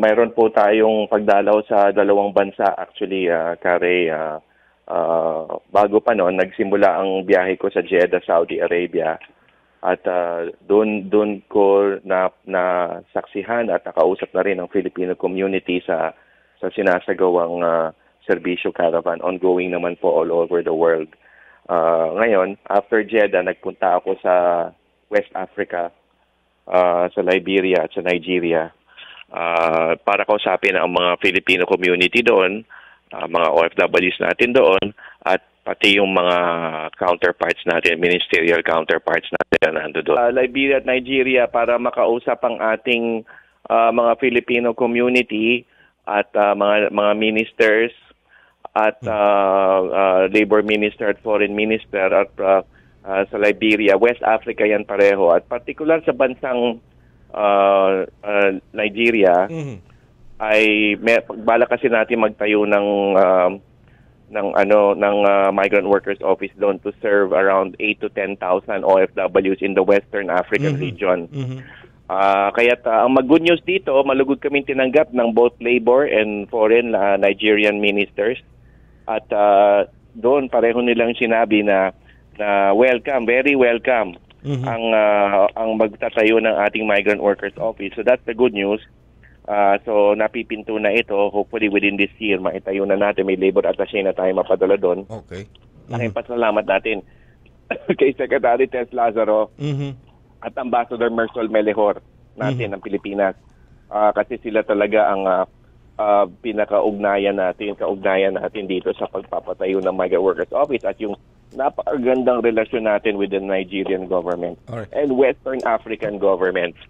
mayroon po tayong pagdalaw sa dalawang bansa actually, Kare. Bago pa noon, nagsimula ang biyahe ko sa Jeddah, Saudi Arabia. At doon ko na saksihan at nakausap na rin ang Filipino community sa sinasagawang serbisyo caravan. Ongoing naman po all over the world. Ngayon, after Jeddah, nagpunta ako sa West Africa, sa Liberia at sa Nigeria, para kausapin ang mga Filipino community doon, mga OFWs natin doon, at pati yung mga counterparts natin, ministerial counterparts natin na nando doon. Liberia at Nigeria para makausap ang ating mga Filipino community at mga ministers at labor minister at foreign minister at sa Liberia, West Africa yan pareho. At particular sa bansang Nigeria, ay bala kasi natin magtayo ng migrant workers office doon to serve around 8 to 10,000 OFWs in the Western African region. Kaya't ang good news dito, malugod kaming tinanggap ng both labor and foreign Nigerian ministers. At doon pareho nilang sinabi na welcome, very welcome ang magtatayo ng ating migrant workers office. So that's the good news. So napipinto na ito. Hopefully within this year, maitayo na natin. May labor attaché na tayo mapadala doon. Okay. Laking pasalamat natin kay Secretary Tess Lazaro at Ambassador Mersol Melejor natin ng Pilipinas. Kasi sila talaga ang kaugnayan natin dito sa pagpapatayo ng migrant workers office at yung napakagandang relasyon natin with the Nigerian government and Western African governments.